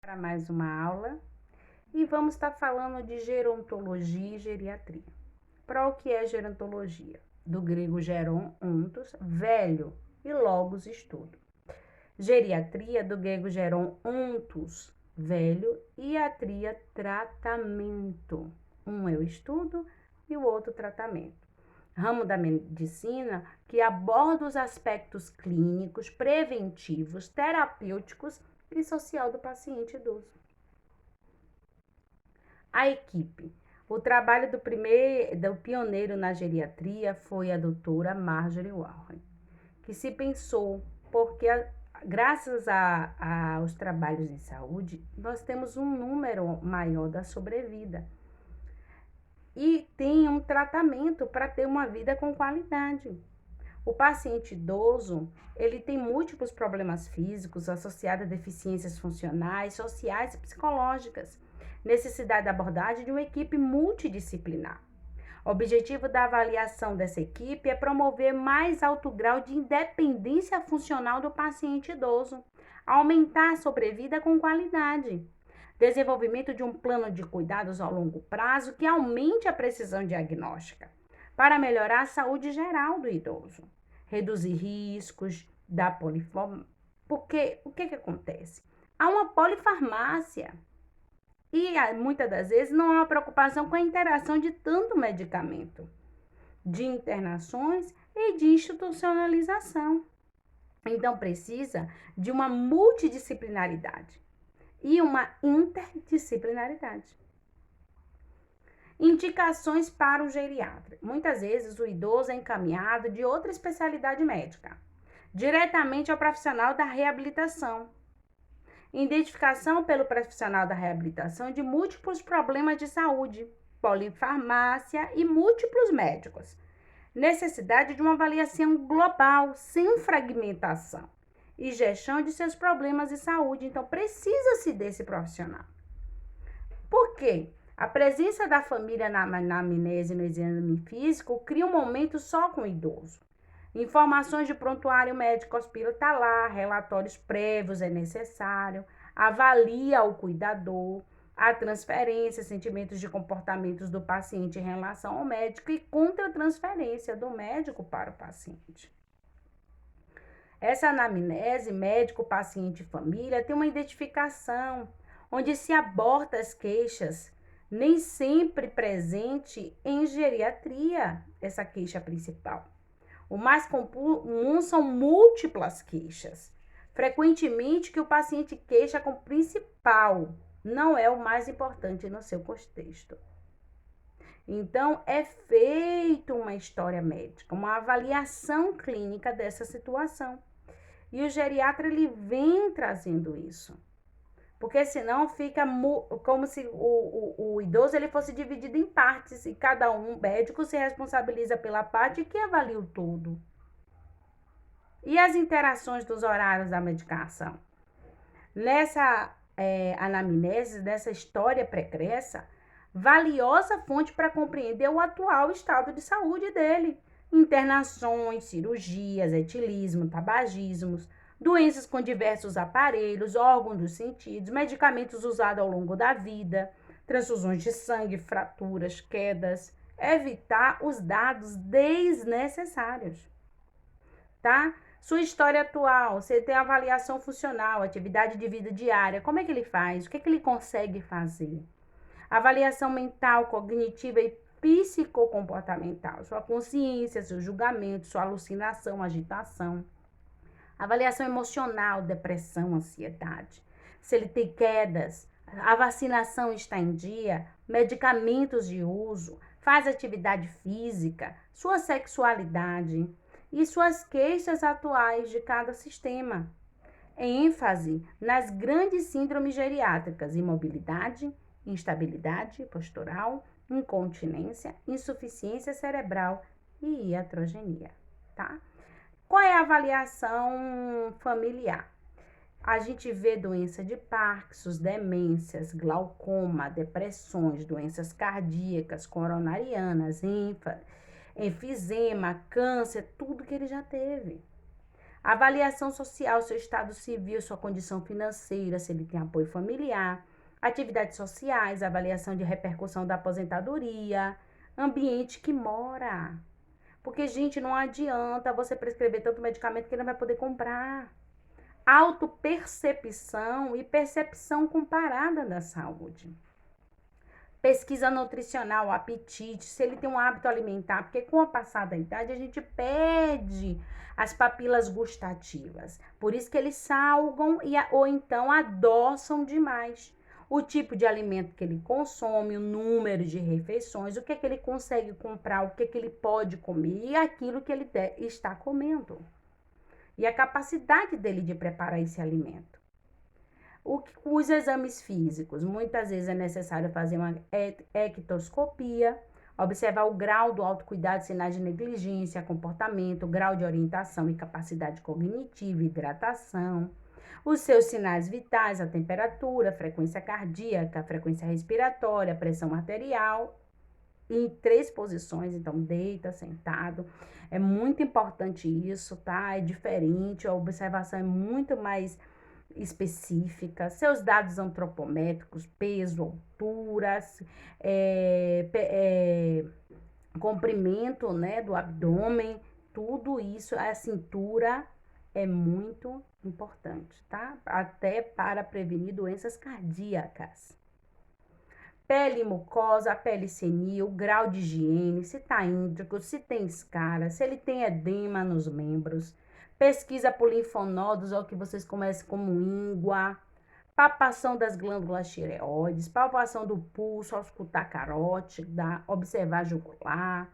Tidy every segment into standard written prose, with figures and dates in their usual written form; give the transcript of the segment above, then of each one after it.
Para mais uma aula e vamos estar falando de gerontologia e geriatria. Para o que é gerontologia? Do grego geron, ontos, velho, e logos, estudo. Geriatria, do grego geron, ontos, velho, e atria, tratamento. Um é o estudo e o outro tratamento. Ramo da medicina que aborda os aspectos clínicos, preventivos, terapêuticos e social do paciente idoso. A equipe. O trabalho do pioneiro na geriatria foi a doutora Marjorie Warren, que se pensou, porque graças aos trabalhos em saúde, nós temos um número maior da sobrevida e tem um tratamento para ter uma vida com qualidade. O paciente idoso, ele tem múltiplos problemas físicos associados a deficiências funcionais, sociais e psicológicas. Necessidade da abordagem de uma equipe multidisciplinar. O objetivo da avaliação dessa equipe é promover mais alto grau de independência funcional do paciente idoso, aumentar a sobrevida com qualidade. Desenvolvimento de um plano de cuidados ao longo prazo que aumente a precisão diagnóstica, para melhorar a saúde geral do idoso, reduzir riscos da polifarmácia. Porque o que acontece? Há uma polifarmácia e muitas das vezes não há uma preocupação com a interação de tanto medicamento, de internações e de institucionalização. Então precisa de uma multidisciplinaridade e uma interdisciplinaridade. Indicações para o geriatra. Muitas vezes o idoso é encaminhado de outra especialidade médica, diretamente ao profissional da reabilitação. Identificação pelo profissional da reabilitação de múltiplos problemas de saúde, polifarmácia e múltiplos médicos. Necessidade de uma avaliação global, sem fragmentação, e gestão de seus problemas de saúde. Então, precisa-se desse profissional. Por quê? A presença da família na anamnese e no exame físico cria um momento só com o idoso. Informações de prontuário médico hospitalar, relatórios prévios é necessário, avalia o cuidador, a transferência, sentimentos de comportamentos do paciente em relação ao médico e contra-transferência do médico para o paciente. Essa anamnese médico, paciente e família tem uma identificação onde se aborda as queixas, nem sempre presente em geriatria, essa queixa principal. O mais comum são múltiplas queixas. Frequentemente que o paciente queixa como principal, não é o mais importante no seu contexto. Então, é feita uma história médica, uma avaliação clínica dessa situação. E o geriatra, ele vem trazendo isso. Porque senão fica como se o idoso ele fosse dividido em partes e cada médico se responsabiliza pela parte que avalia o todo. E as interações dos horários da medicação? Nessa anamnese, nessa história pregressa, valiosa fonte para compreender o atual estado de saúde dele. Internações, cirurgias, etilismo, tabagismos, doenças com diversos aparelhos, órgãos dos sentidos, medicamentos usados ao longo da vida, transfusões de sangue, fraturas, quedas, evitar os dados desnecessários, tá? Sua história atual, você tem avaliação funcional, atividade de vida diária, como é que ele faz, o que é que ele consegue fazer? Avaliação mental, cognitiva e psicocomportamental, sua consciência, seu julgamento, sua alucinação, agitação. Avaliação emocional, depressão, ansiedade. Se ele tem quedas, a vacinação está em dia, medicamentos de uso, faz atividade física, sua sexualidade e suas queixas atuais de cada sistema. ênfase nas grandes síndromes geriátricas, imobilidade, instabilidade postural, incontinência, insuficiência cerebral e iatrogenia, tá? Qual é a avaliação familiar? A gente vê doença de Parkinson, demências, glaucoma, depressões, doenças cardíacas, coronarianas, enfisema, câncer, tudo que ele já teve. Avaliação social, seu estado civil, sua condição financeira, se ele tem apoio familiar. Atividades sociais, avaliação de repercussão da aposentadoria. Ambiente que mora. Porque, gente, não adianta você prescrever tanto medicamento que ele não vai poder comprar. Autopercepção e percepção comparada da saúde. Pesquisa nutricional, apetite, se ele tem um hábito alimentar, porque com a passada da idade a gente perde as papilas gustativas. Por isso que eles salgam ou então adoçam demais. O tipo de alimento que ele consome, o número de refeições, o que é que ele consegue comprar, o que é que ele pode comer e aquilo que ele está comendo. E a capacidade dele de preparar esse alimento. Os exames físicos, muitas vezes é necessário fazer uma ectoscopia, observar o grau do autocuidado, sinais de negligência, comportamento, grau de orientação e capacidade cognitiva, hidratação, os seus sinais vitais, a temperatura, frequência cardíaca, frequência respiratória, pressão arterial, em 3 posições, então deita, sentado. É muito importante isso, tá? É diferente, a observação é muito mais específica, seus dados antropométricos, peso, alturas, comprimento, né, do abdômen, tudo isso, a cintura é muito importante, tá? Até para prevenir doenças cardíacas. Pele mucosa, pele senil, grau de higiene, se tá índico, se tem escara, se ele tem edema nos membros. Pesquisa por linfonodos, ou que vocês conhecem como íngua. Palpação das glândulas tireoides, palpação do pulso, auscultar carótida, observar jugular.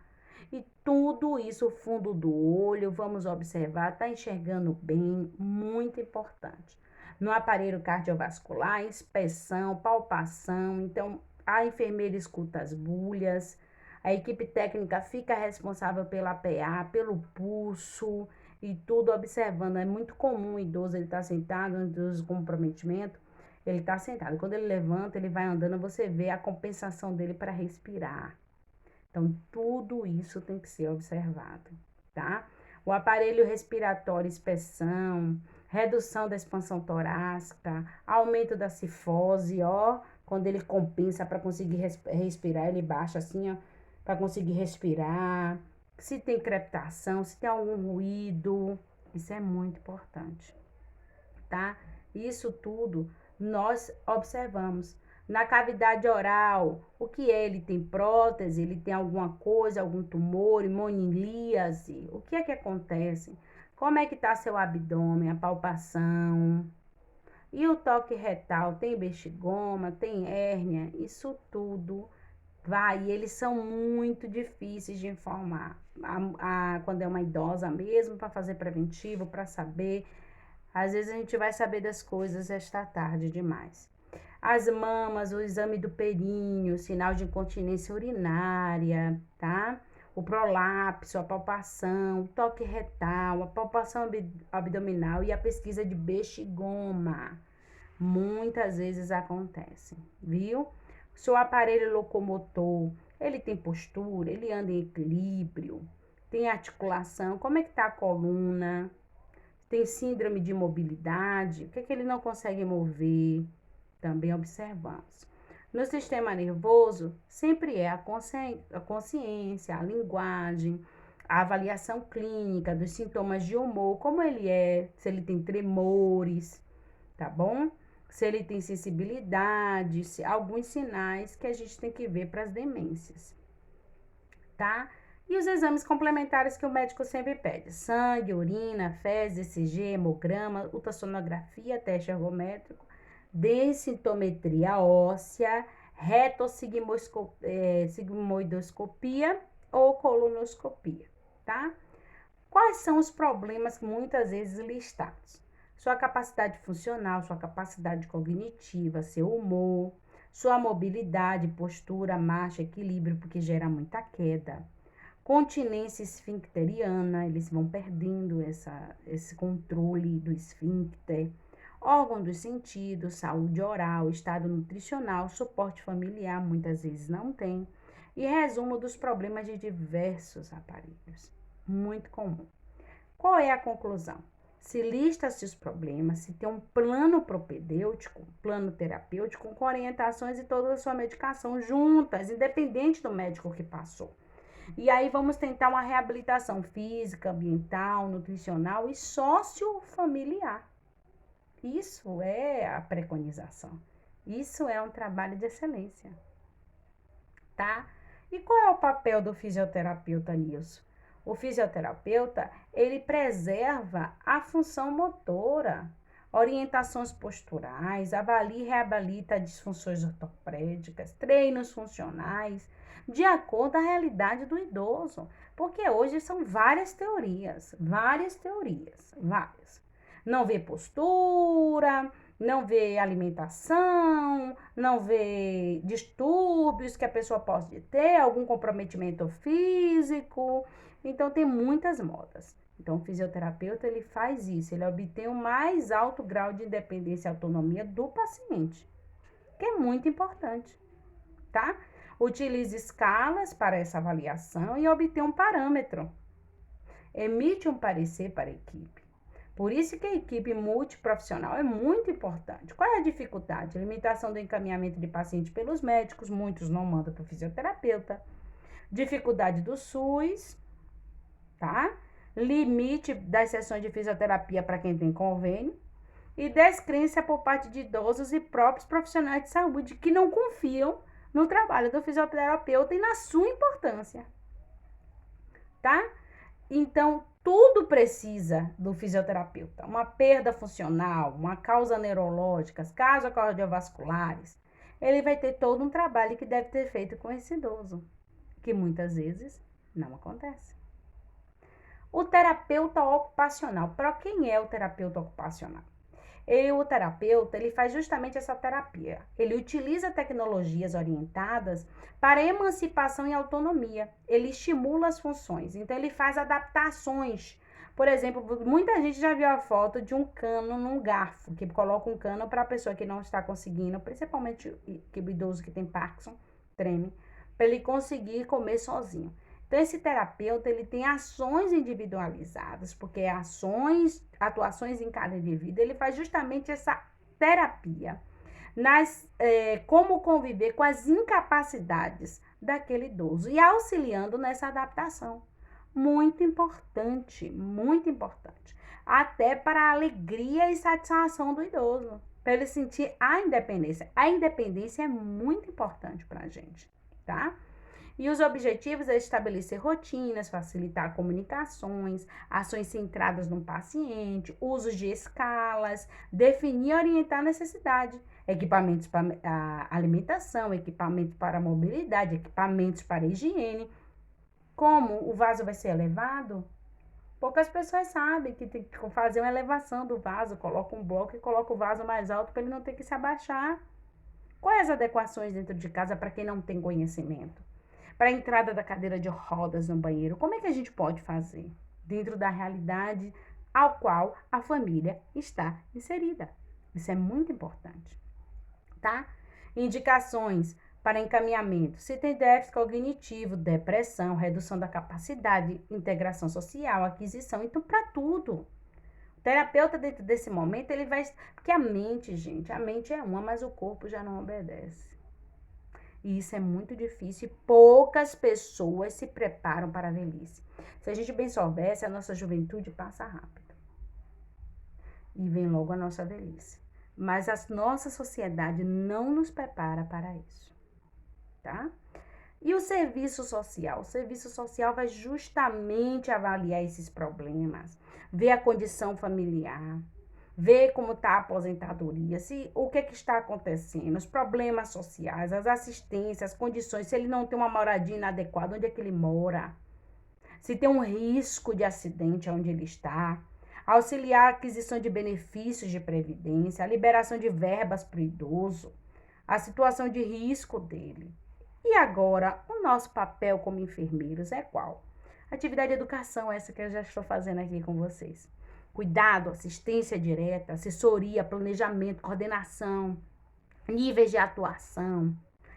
E tudo isso, fundo do olho, vamos observar, tá enxergando bem, muito importante. No aparelho cardiovascular, inspeção, palpação, então a enfermeira escuta as bulhas, a equipe técnica fica responsável pela PA, pelo pulso e tudo observando. É muito comum o idoso, ele tá sentado, um idoso com comprometimento, ele tá sentado. Quando ele levanta, ele vai andando, você vê a compensação dele para respirar. Então, tudo isso tem que ser observado, tá? O aparelho respiratório, inspeção, redução da expansão torácica, aumento da cifose, ó, quando ele compensa para conseguir respirar, ele baixa assim, ó, para conseguir respirar. Se tem crepitação, se tem algum ruído, isso é muito importante, tá? Isso tudo nós observamos. Na cavidade oral, o que é? Ele tem prótese, ele tem alguma coisa, algum tumor, imunilíase? O que é que acontece? Como é que está seu abdômen, a palpação? E o toque retal, tem bexigoma, tem hérnia? Isso tudo vai, e eles são muito difíceis de informar. Quando é uma idosa mesmo, para fazer preventivo, para saber. Às vezes a gente vai saber das coisas esta tarde demais. As mamas, o exame do períneo, sinal de incontinência urinária, tá? O prolapso, a palpação, o toque retal, a palpação abdominal e a pesquisa de bexigoma. Muitas vezes acontece, viu? Seu aparelho locomotor, ele tem postura, ele anda em equilíbrio, tem articulação, como é que tá a coluna? Tem síndrome de imobilidade, o que é que ele não consegue mover? Também observamos. No sistema nervoso, sempre é a consciência, a linguagem, a avaliação clínica dos sintomas de humor, como ele é, se ele tem tremores, tá bom? Se ele tem sensibilidade, alguns sinais que a gente tem que ver para as demências, tá? E os exames complementares que o médico sempre pede: sangue, urina, fezes, ECG, hemograma, ultrassonografia, teste ergométrico, densitometria óssea, retossigmoidoscopia ou colonoscopia, tá? Quais são os problemas muitas vezes listados? Sua capacidade funcional, sua capacidade cognitiva, seu humor, sua mobilidade, postura, marcha, equilíbrio, porque gera muita queda. Continência esfincteriana, eles vão perdendo esse controle do esfíncter. Órgão dos sentidos, saúde oral, estado nutricional, suporte familiar, muitas vezes não tem. E resumo dos problemas de diversos aparelhos. Muito comum. Qual é a conclusão? se lista-se os problemas, se tem um plano propedêutico, um plano terapêutico, com orientações e toda a sua medicação juntas, independente do médico que passou. E aí vamos tentar uma reabilitação física, ambiental, nutricional e sociofamiliar. Isso é a preconização. Isso é um trabalho de excelência, tá? E qual é o papel do fisioterapeuta nisso? O fisioterapeuta, ele preserva a função motora, orientações posturais, avalia e reabilita disfunções ortopédicas, treinos funcionais, de acordo com a realidade do idoso. Porque hoje são várias. Não vê postura, não vê alimentação, não vê distúrbios que a pessoa pode ter, algum comprometimento físico. Então, tem muitas modas. Então, o fisioterapeuta, ele faz isso, ele obtém o mais alto grau de independência e autonomia do paciente, que é muito importante, tá? Utiliza escalas para essa avaliação e obtém um parâmetro. Emite um parecer para a equipe. Por isso que a equipe multiprofissional é muito importante. Qual é a dificuldade? Limitação do encaminhamento de paciente pelos médicos, muitos não mandam para o fisioterapeuta. Dificuldade do SUS, tá? Limite das sessões de fisioterapia para quem tem convênio. E descrença por parte de idosos e próprios profissionais de saúde que não confiam no trabalho do fisioterapeuta e na sua importância, tá? Então, tudo precisa do fisioterapeuta. Uma perda funcional, uma causa neurológica, causas cardiovasculares. Ele vai ter todo um trabalho que deve ter feito com esse idoso, que muitas vezes não acontece. O terapeuta ocupacional. Para quem é o terapeuta ocupacional? O terapeuta, ele faz justamente essa terapia. Ele utiliza tecnologias orientadas para emancipação e autonomia. Ele estimula as funções. Então, ele faz adaptações. Por exemplo, muita gente já viu a foto de um cano num garfo, que coloca um cano para a pessoa que não está conseguindo, principalmente o idoso que tem Parkinson, treme, para ele conseguir comer sozinho. Então, esse terapeuta, ele tem ações individualizadas, porque atuações em cada indivíduo, ele faz justamente essa terapia, como conviver com as incapacidades daquele idoso e auxiliando nessa adaptação. Muito importante, até para a alegria e satisfação do idoso, para ele sentir a independência. A independência é muito importante para a gente, tá? E os objetivos é estabelecer rotinas, facilitar comunicações, ações centradas no paciente, usos de escalas, definir e orientar a necessidade, equipamentos para a alimentação, equipamentos para a mobilidade, equipamentos para a higiene. Como o vaso vai ser elevado? Poucas pessoas sabem que tem que fazer uma elevação do vaso, coloca um bloco e coloca o vaso mais alto para ele não ter que se abaixar. Quais as adequações dentro de casa para quem não tem conhecimento? Para a entrada da cadeira de rodas no banheiro, como é que a gente pode fazer? Dentro da realidade ao qual a família está inserida. Isso é muito importante, tá? Indicações para encaminhamento. Se tem déficit cognitivo, depressão, redução da capacidade, integração social, aquisição, então para tudo. O terapeuta dentro desse momento, ele vai... Porque a mente, gente, a mente é uma, mas o corpo já não obedece. E isso é muito difícil e poucas pessoas se preparam para a velhice. Se a gente bem soubesse, a nossa juventude passa rápido. E vem logo a nossa velhice. Mas a nossa sociedade não nos prepara para isso, tá? E o serviço social? O serviço social vai justamente avaliar esses problemas, ver a condição familiar, ver como está a aposentadoria, o que está acontecendo, os problemas sociais, as assistências, as condições, se ele não tem uma moradia inadequada, onde é que ele mora, se tem um risco de acidente onde ele está, auxiliar a aquisição de benefícios de previdência, a liberação de verbas para o idoso, a situação de risco dele. E agora, o nosso papel como enfermeiros é qual? Atividade de educação, essa que eu já estou fazendo aqui com vocês. Cuidado, assistência direta, assessoria, planejamento, coordenação, níveis de atuação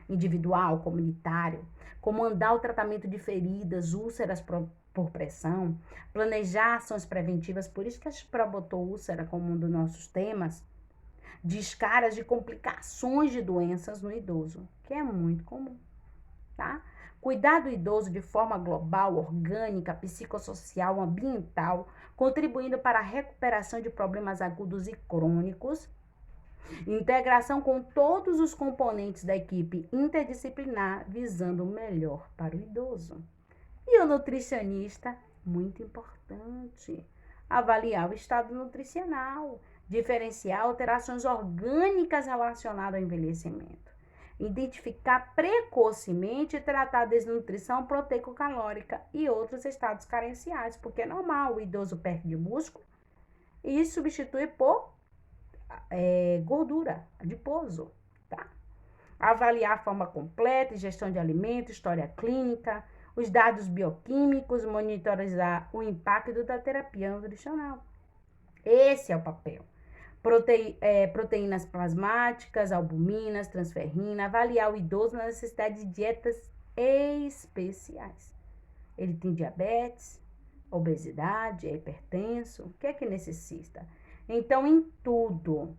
individual, comunitário, comandar o tratamento de feridas, úlceras por pressão, planejar ações preventivas, por isso que a gente botou úlcera como um dos nossos temas, descaras de complicações de doenças no idoso, que é muito comum, tá? Cuidar do idoso de forma global, orgânica, psicossocial, ambiental, contribuindo para a recuperação de problemas agudos e crônicos, integração com todos os componentes da equipe interdisciplinar, visando o melhor para o idoso. E o nutricionista, muito importante, avaliar o estado nutricional, diferenciar alterações orgânicas relacionadas ao envelhecimento, identificar precocemente e tratar a desnutrição proteico-calórica e outros estados carenciais, porque é normal, o idoso perde músculo e substitui por gordura, adiposo, tá? Avaliar a forma completa, gestão de alimentos, história clínica, os dados bioquímicos, monitorizar o impacto da terapia nutricional. Esse é o papel. Proteínas plasmáticas, albuminas, transferrina, avaliar o idoso na necessidade de dietas especiais. Ele tem diabetes, obesidade, é hipertenso, o que é que necessita? Então, em tudo,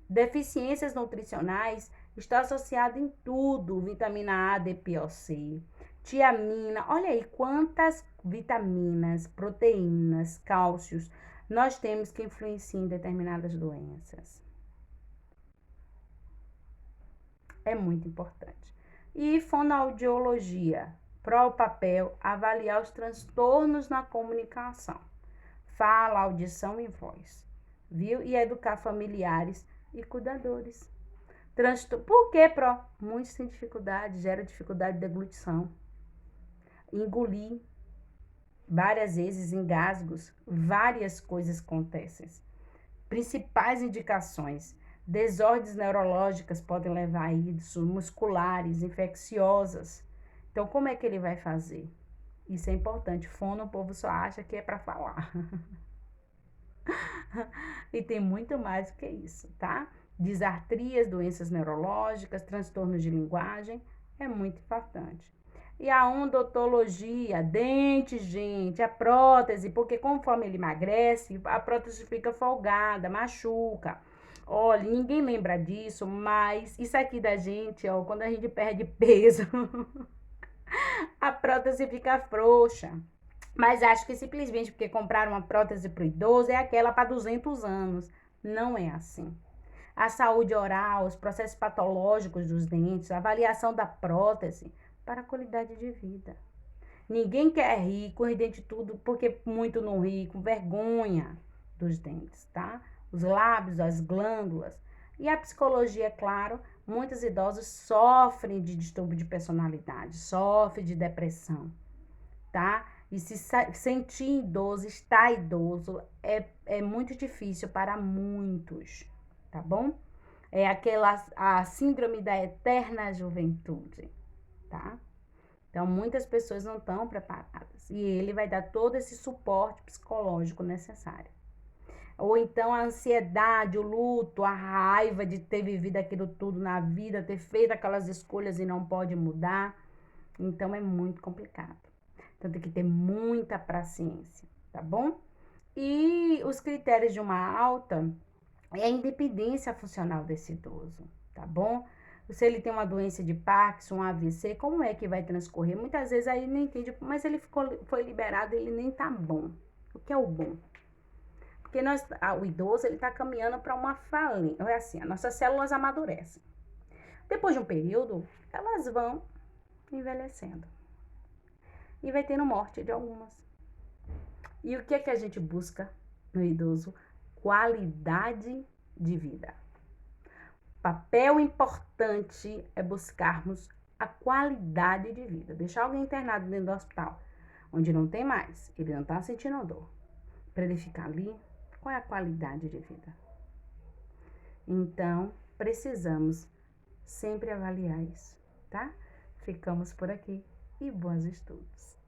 deficiências nutricionais está associado em tudo, vitamina A, D, P, O, C, tiamina, olha aí quantas vitaminas, proteínas, cálcios nós temos que influenciar em determinadas doenças. É muito importante. E fonoaudiologia, para o papel, avaliar os transtornos na comunicação, fala, audição e voz, viu? E educar familiares e cuidadores. Por que, Pro? Muitos têm dificuldade, gera dificuldade de deglutição. Engolir várias vezes, engasgos, várias coisas acontecem. Principais indicações: desordens neurológicas podem levar a isso, musculares, infecciosas. Então, como é que ele vai fazer? Isso é importante. Fono, o povo só acha que é para falar. E tem muito mais do que isso, tá? Disartrias, doenças neurológicas, transtornos de linguagem, é muito importante. E a odontologia, dente, gente, a prótese, porque conforme ele emagrece, a prótese fica folgada, machuca. Olha, ninguém lembra disso, mas isso aqui da gente, ó, quando a gente perde peso, a prótese fica frouxa. Mas acho que simplesmente porque compraram uma prótese para o idoso é aquela para 200 anos. Não é assim. A saúde oral, os processos patológicos dos dentes, a avaliação da prótese para a qualidade de vida. Ninguém quer rir com os dentes tudo, porque muito não ri, com vergonha dos dentes, tá? Os lábios, as glândulas. E a psicologia, é claro, muitos idosos sofrem de distúrbio de personalidade, sofrem de depressão, tá? E se sentir idoso, estar idoso, é muito difícil para muitos, tá bom? É a síndrome da eterna juventude, tá? Então, muitas pessoas não estão preparadas. E ele vai dar todo esse suporte psicológico necessário. Ou então a ansiedade, o luto, a raiva de ter vivido aquilo tudo na vida, ter feito aquelas escolhas e não pode mudar. Então, é muito complicado. Então, tem que ter muita paciência, tá bom? E os critérios de uma alta é a independência funcional desse idoso, tá bom? Se ele tem uma doença de Parkinson, um AVC, como é que vai transcorrer? Muitas vezes aí não entende, mas ele foi liberado, ele nem tá bom. O que é o bom? Porque o idoso, ele tá caminhando para uma falência. É assim, as nossas células amadurecem. Depois de um período, elas vão envelhecendo. E vai tendo morte de algumas. E o que é que a gente busca no idoso? Qualidade de vida. Papel importante é buscarmos a qualidade de vida. Deixar alguém internado dentro do hospital, onde não tem mais, ele não está sentindo dor. Para ele ficar ali, qual é a qualidade de vida? Então, precisamos sempre avaliar isso, tá? Ficamos por aqui e bons estudos.